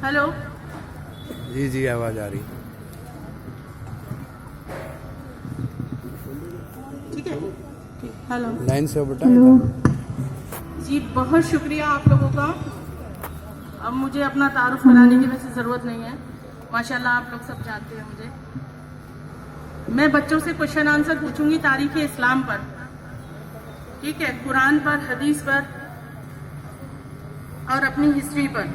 Hello जी जी आवाज़ आ रही। ठीक है, हेलो लाइन से बताओ। जी, बहुत शुक्रिया आप लोगों का। अब मुझे अपना तारुफ कराने की वैसे ज़रूरत नहीं है, माशाल्लाह आप लोग सब जानते हैं मुझे। मैं बच्चों से क्वेश्चन आंसर पूछूंगी तारीख़ इस्लाम पर, ठीक है, कुरान पर, हदीस पर और अपनी हिस्ट्री पर।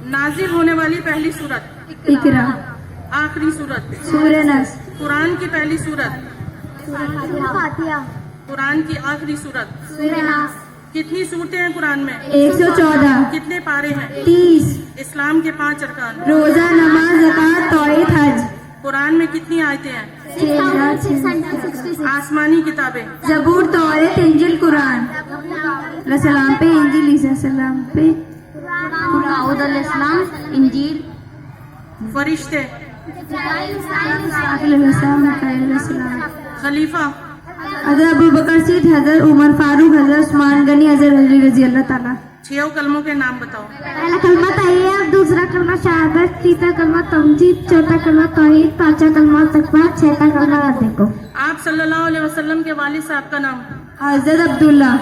नाजिल होने वाली पहली सूरत इकरा, आखिरी सूरत सूरह नस, कुरान की पहली सूरत फातिहा, कुरान की आखिरी सूरत। सूरह नास, कितनी सूरतें हैं कुरान में? 114, कितने पारे हैं? 30, इस्लाम के 5 अरकान। रोजा, नमाज, ज़कात, तौहीद, हज। कुरान में कितनी आयतें हैं? 666, आसमानी किताबें। ज़बूर, तौरात, इंजील, कुरान। सलाम पे इंजील, ईसा सलाम पे कुरान, इस्लाम, इंजील, फरिश्ते, खलीफा, हज़रत अबू बकर सिद्दीक़, हज़रत उमर फारूक, हज़रत उस्मान गनी, हज़रत अली रज़ी अल्लाह ताला। 6 कलमों के नाम बताओ। पहला कलमा तैयब, दूसरा कलमा शहादत, तीसरा कलमा तमजीद, चौथा कलमा तौहीद, पांचवा कलमा तकवा, छठा कलमा देखो। आप सल्लल्लाहु अलैहि वसल्लम के वालिद साहब का नाम? हज़रत अब्दुल्ला,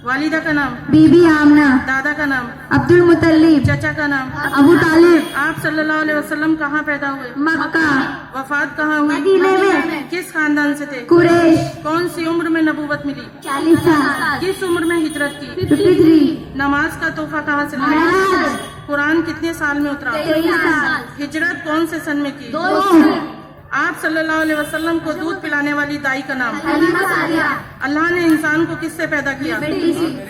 वालिदा का नाम? बीबी आमना, दादा का नाम? अब्दुल मुत्तलिब, चचा का नाम? अबू तालिब। आप सल्लल्लाहु अलैहि वसल्लम कहाँ पैदा हुए? मक्का, वफात कहाँ हुई? मदीने में। किस खानदान से थे? कुरैश। कौन सी उम्र में नबूवत मिली? 40 साल। किस उम्र में हिजरत की? 53। नमाज का तोहफा कहाँ से मिला? महराज। कुरान कितने साल में उतरा? 23 साल। हिजरत कौन से सन में की? 2। आप सल्लल्लाहु अलैहि वसल्लम को दूध पिलाने वाली दाई का नाम? हलीमा सादिया। अल्लाह ने इंसान को किससे पैदा किया?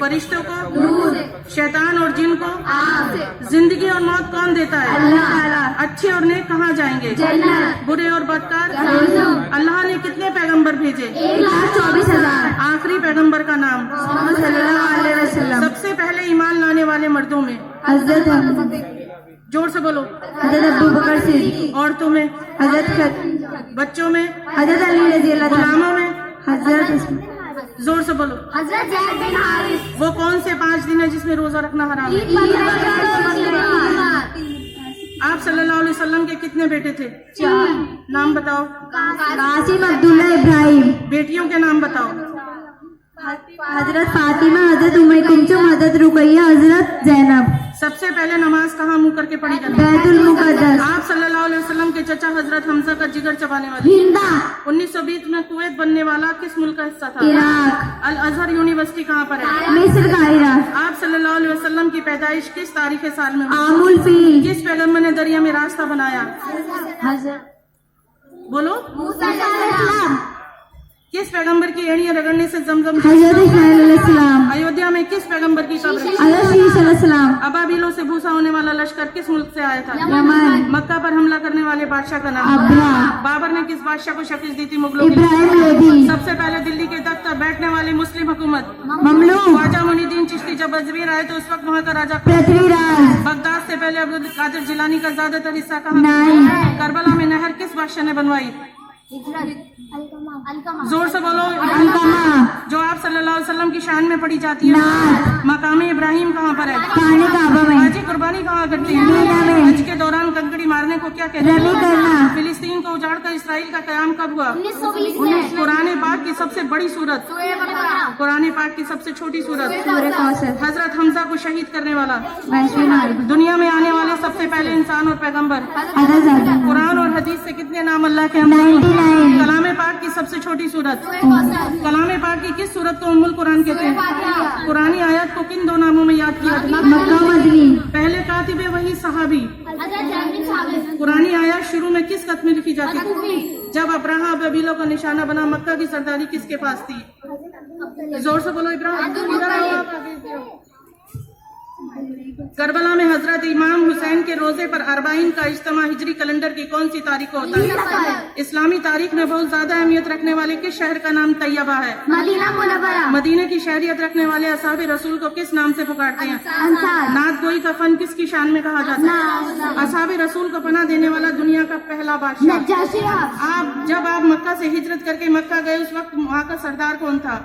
फरिश्तों को? दूध। शैतान और जिन को? आग। जिंदगी और मौत कौन देता है? अल्लाह ताला। अच्छे और नेक कहाँ जाएंगे? जन्नत। बुरे और बदकार? जहन्नम। अल्लाह ने कितने पैगंबर भेजे? 1,24,000। आखिरी पैगंबर का नाम? मोहम्मद सल्लल्लाहु अलैहि वसल्लम। सबसे पहले ईमान लाने वाले मर्दों में? हज़रत जोर से बोलो। अबू बकर सिद्दीक़। औरतों में? हज़रत बच्चों में? हज़रत अली रज़ी अल्लाह ताला। गुलामों में? हज़रत जोर से बोलो। हज़रत ज़ैद बिन हारिस। वो कौन से 5 दिन है जिसमें रोजा रखना हराम है? आप सल्लल्लाहु अलैहि वसल्लम के कितने बेटे थे? 4। नाम बताओ। कासिम, अब्दुल्ला, इब्राहिम। बेटियों के नाम बताओ। हज़रत फातिमा, हज़रत उम्मे कुलसूम, हज़रत रुकैया, हज़रत ज़ैनब। सबसे पहले नमाज कहाँ मुंह करके पढ़ी जाती है? बैतुल मुक़द्दस। आप सल्लल्लाहु अलैहि वसल्लम के चचा हजरत हमजा का जिगर चबाने वाले? हिंदा। 1920 में कुवैत बनने वाला किस मुल्क का हिस्सा था? इराक। अल अजहर यूनिवर्सिटी कहाँ पर है? मिस्र, काहिरा। आप सल्लल्लाहु अलैहि वसल्लम की पैदाइश किस तारीख साल में हुई? आमुल फील। किस पैगंबर ने दरिया में रास्ता बनाया? बोलो। किस पैगंबर की एड़ियां रगड़ने से जमजम? हज़रत इस्माइल अलैहिस्सलाम। अयोध्या में किस पैगंबर की कब्र है? हज़रत शीश अलैहिस्सलाम। अबाबिलों से भूसा होने वाला लश्कर किस मुल्क से आया था? यमन। मक्का पर हमला करने वाले बादशाह का नाम? अब्रा। बाबर ने किस बादशाह को शिकस्त दी थी मुगलों की? इब्राहिम लोधी। सबसे पहले दिल्ली के तख्त पर बैठने वाली मुस्लिम हुकूमत? ममलूक। ख्वाजा मुइनुद्दीन चिश्ती जब अजमेर आए तो उस वक्त वहाँ का राजा? पृथ्वीराज। बगदाद से पहले अब्दुल कादिर जिलानी का ज्यादातर हिस्सा कहाँ? नाइन। करबला में नहर किस बादशाह ने बनवाई? जोर से बोलो। अलकमा। जो आप सल्लल्लाहु अलैहि वसल्लम की शान में पढ़ी जाती है? नात। मकाम इब्राहिम कहाँ पर है? पानी काबा में। हाजी कुर्बानी कहाँ करती है? मीना में। हज के दौरान कंकड़ी मारने को क्या कहते रमी करना। फिलिस्तीन को उजाड़ कर इसराइल का कयाम कब हुआ? 1920 कुरान पाक की सबसे बड़ी सूरत? कुरान पाक की सबसे छोटी सूरत? सूरह कौसर। हजरत हमजा को शहीद करने वाला? वैश्वी नारी। दुनिया में आने वाले सबसे पहले इंसान और पैगंबर? हज़रत ज़ादा। कुरान और हदीस से कितने नाम अल्लाह के हम? 99। कलाम पाक की सबसे छोटी सूरत? कलाम पाक की किस सूरत को उम्मुल कुरान कहते हैं? कुरानी आयत को किन 2 नामों में याद किया था? मक्का, मदनी। पहले कातिबे वही सहाबी? कुरानी आयत शुरू में किस खत में लिखी जाती थी? जब अब्राहा बबीलों का निशाना बना, मक्का की सरदारी किसके पास थी? जोर से बोलो। इब्राहिम। करबला में हजरत इमाम हुसैन के रोजे पर अरबाइन का इज्तिमा हिजरी कैलेंडर की कौन सी तारीख को होता है? इस्लामी तारीख में बहुत ज्यादा अहमियत रखने वाले किस शहर का नाम तैयबा है? Medina Munawwara. मदीने की शहरियत रखने वाले असहाबे रसूल को किस नाम से पुकारते हैं? अंसार। नात गोई का फन किसकी शान में कहा जाता है? असहाबे रसूल को पनाह देने वाला दुनिया का पहला बादशाह? नज्जाशी। जब आप मक्का से हिजरत करके मक्का गए उस वक्त वहाँ का सरदार कौन था?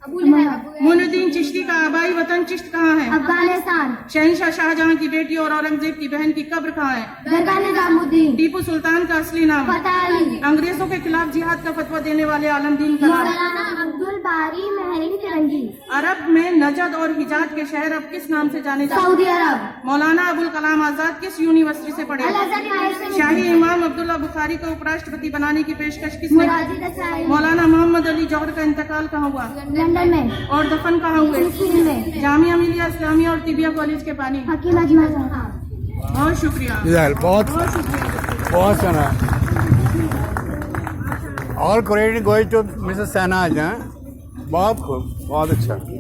मोइनुद्दीन चिश्ती का आबाई वतन चिश्त कहाँ है? अफगानिस्तान। शहंशाह शाहजहां की बेटी और औरंगजेब की बहन की कब्र कहाँ है? दरगाह निजामुद्दीन। टीपू सुल्तान का असली नाम? फतेह अली। अंग्रेजों के खिलाफ जिहाद का फतवा देने वाले आलमदीन का नाम? मौलाना अब्दुल बारी महली फिरंगी। अरब में नजद और हिजाज के शहर अब किस नाम से जाने जाते सऊदी हैं? अरब। मौलाना अबुल कलाम आजाद किस यूनिवर्सिटी से पढ़े? अल-अज़हर यूनिवर्सिटी। शाही इमाम अब्दुल्ला बुखारी को उपराष्ट्रपति बनाने की पेशकश किसने की? मुराजिद असाई। मौलाना मोहम्मद अली जौहर का इंतकाल कहाँ हुआ? लंदन में। और दफन कहाँ हुए? फिलिस्तीन में। जामिया मिलिया इस्लामिया और तिबिया कॉलेज के पानी? हकीम अजमल साहब। बहुत शुक्रिया। बहुत बहुत शुक्रिया। बहुत Sana all credit going to Mrs Shahnaz. बहुत खूब, बहुत अच्छा।